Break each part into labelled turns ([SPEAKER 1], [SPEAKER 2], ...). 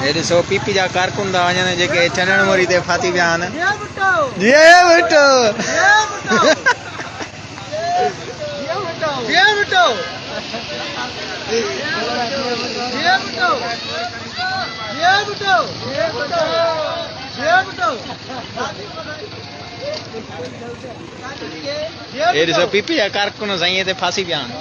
[SPEAKER 1] ये ॾिसो पीपी जा कारकुन था वञनि जेके चनण मोरी ते फाती पिया आहिनि। ये ॾिसो पीपी जा कारकुन साईं ते फासी पिया आहिनि।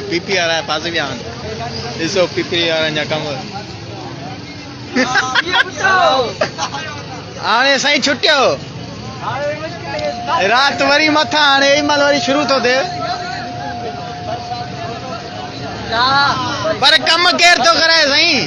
[SPEAKER 1] पीपी वाला फासी पिया आहिनि। ॾिसो पीपी वारनि जा कम हाणे साईं छुटियो रात वरी मथा हाणे महिल वरी शुरू थो थिए पर कम केर थो कराए साईं।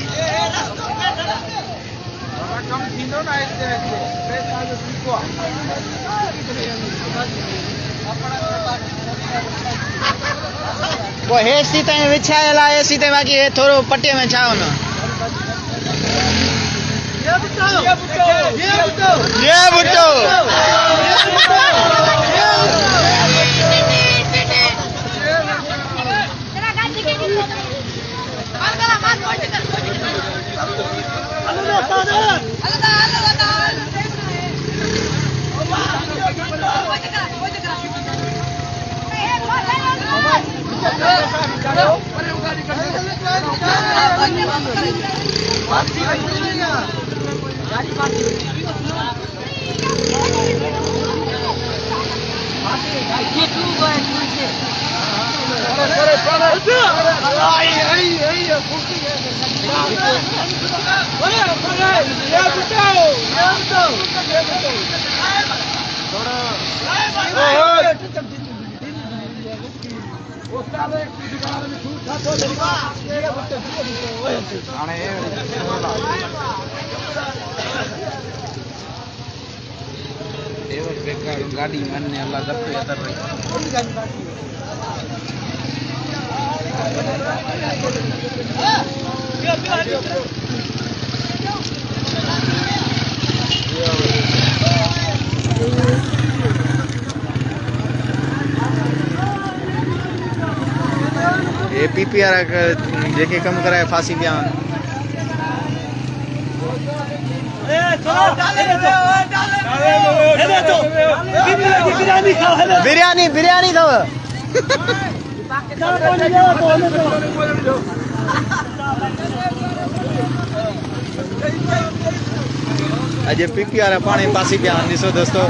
[SPEAKER 1] वो हेसी ताईं विछायल आहे एसी ते बाक़ी हे थोरो पटीअ में छा हुन ये बुट्टो गाड़ी मानने अल्लाह ये पीपी वाला जेके कम कराए फांसी पिया बिरयानी बिरयानी अथव अॼु पीपी वारा पाण फांसी पिया ॾिसो दोस्तो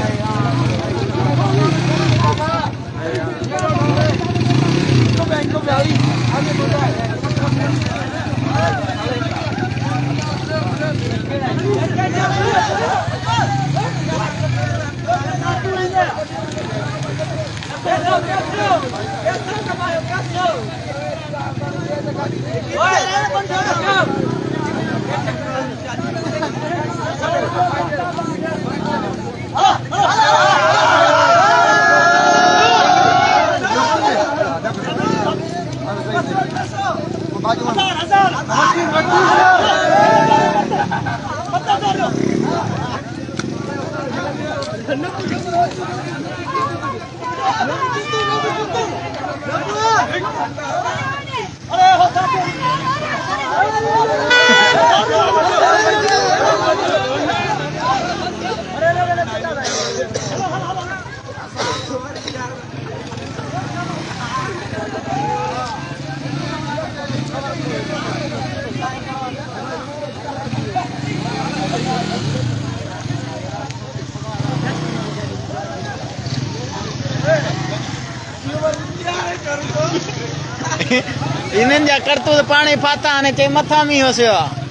[SPEAKER 1] इन्हनि जा करतूत पाणे फाथा हाणे चई मथां मींहुं वसियो आहे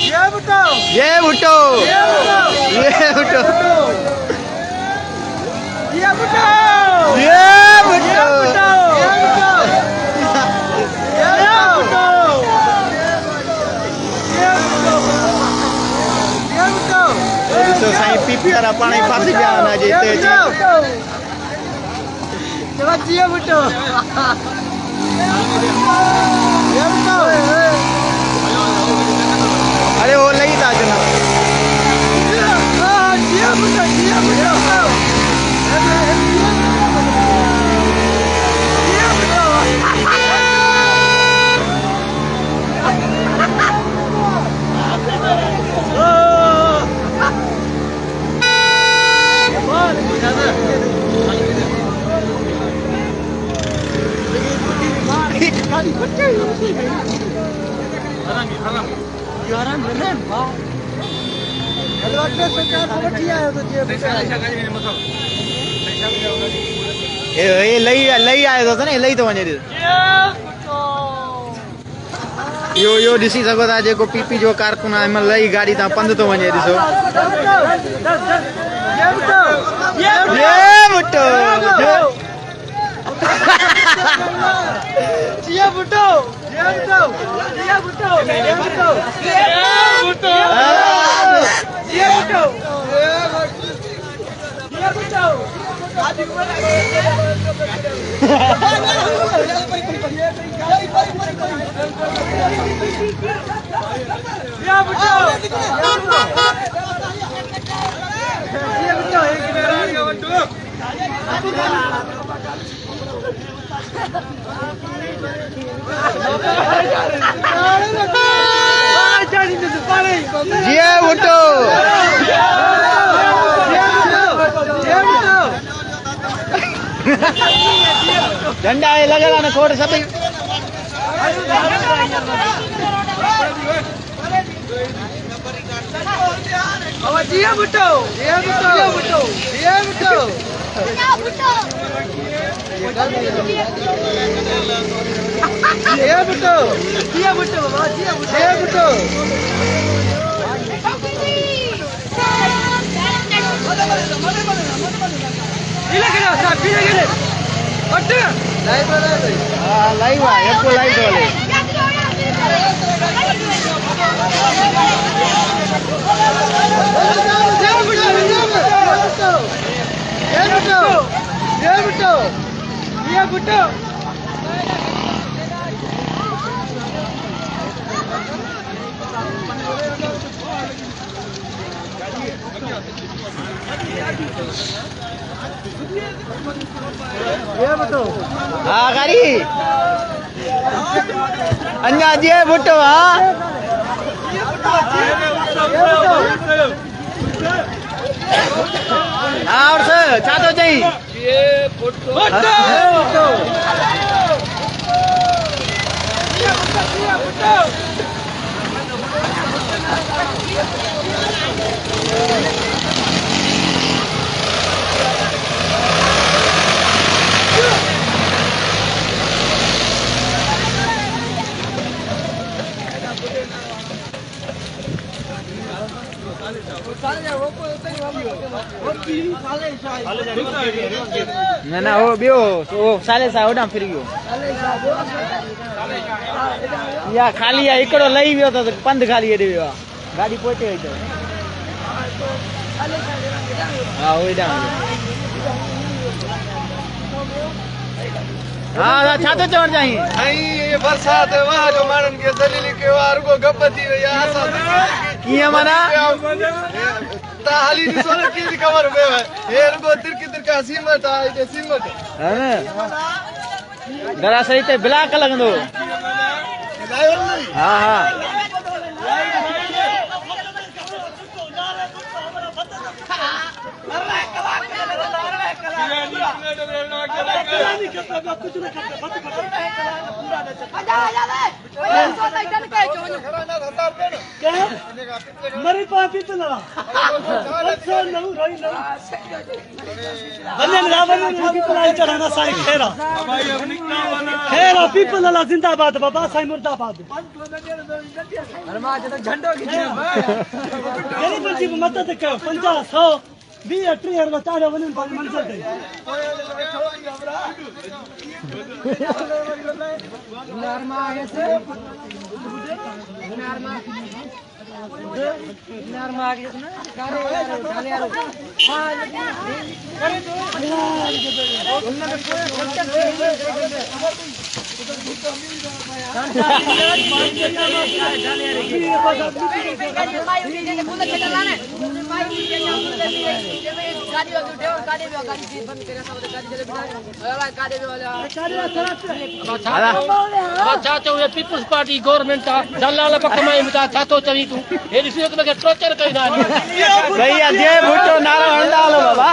[SPEAKER 1] ये भुट्टो ये भुट्टो ये भुट्टो ये भुट्टो ये भुट्टो तो साईं पीपी वारा पाणी फासी पिया आहिनि अॼु हिते अची ये भुट्टो अरे वो लगी था जना लही आयो तो लही तो वञे यो ॾिसी सघो था जेको पीपी जो कारकुन आहे हिन लही गाड़ी तां पंधु थो वञे ॾिसो ये भुट्टो ये भुट्टो झंडा है लगे ना खोड़ सब जिया भुट्टो जिया भुट्टो जिया भुट्टो जिया भुट्टो जिया भुट्टो जिया भुट्टो बाबा जिया भुट्टो इला के साहब पीने के हट लाइव हां लाइव है एको लाइव वाले ये भुट्टो हाँ गाड़ी अन्या जी भुट्टो हाँ और सर छातो चाहिए ये भुट्टो ना ना वो बियो वो साले सा ओडा फिर गयो या खाली या एकड़ो लई वियो तो पंध खाली एडे वियो गाड़ी पहुंचे वई तो हां ओडा हां छा तो चवण चाहिए नहीं ये बरसात है वहां जो मानन के दलील के वार को गपती या असा किया मना ताली दी सोने की कवर में है ये रुको तिरका सीमट है सीमट है ना दरा सही ते ब्लैक लगंदो हाँ हाँ
[SPEAKER 2] मरी पापी तो ना अच्छा नहु रही ना बन्ने रावण ने पीपल चढ़ाना साई खेरा पीपल जिंदाबाद बाबा साई मुर्दाबाद
[SPEAKER 1] झंडो
[SPEAKER 2] गरीब जी मदद कयो 50 100 20 30 बतारे वनन पर मंजर दे
[SPEAKER 1] नरमा ऐसे नरमा आ गया ना गाले यार हां
[SPEAKER 3] पीपल्स पार्टी गवर्नमेंट का दलाल कमाई में था तो चवी तू ये दिसो के टॉर्चर कई ना
[SPEAKER 1] सही है जे भुट्टो नारो हंडालो बाबा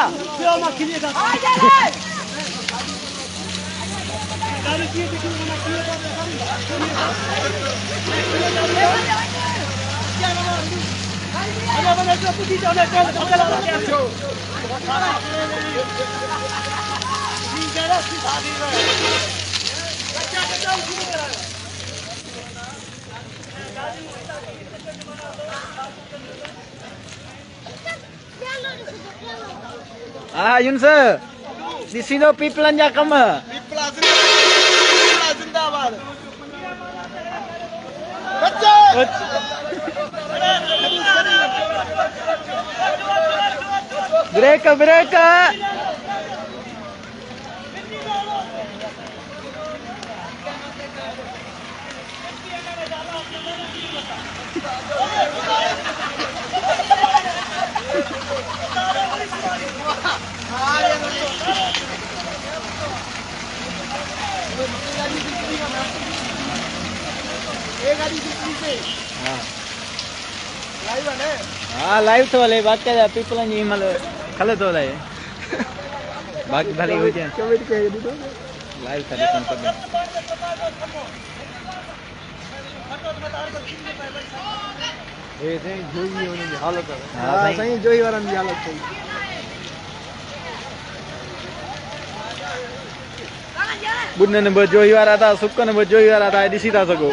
[SPEAKER 1] Ah, Yun sir. Di sino pipelan ya kamu? Pipelan zindabad. Break. हाँ लाइव तो वाले बात क्या पीपल नहीं मतलब खले तो वाले बाकी भले हो जाए लाइव था ये सही जोई होने की हालत है हां सही जोई वाला की हालत है बुन्ने ने जोई वाला था सुक्का ने जोई वाला था दिसी था सको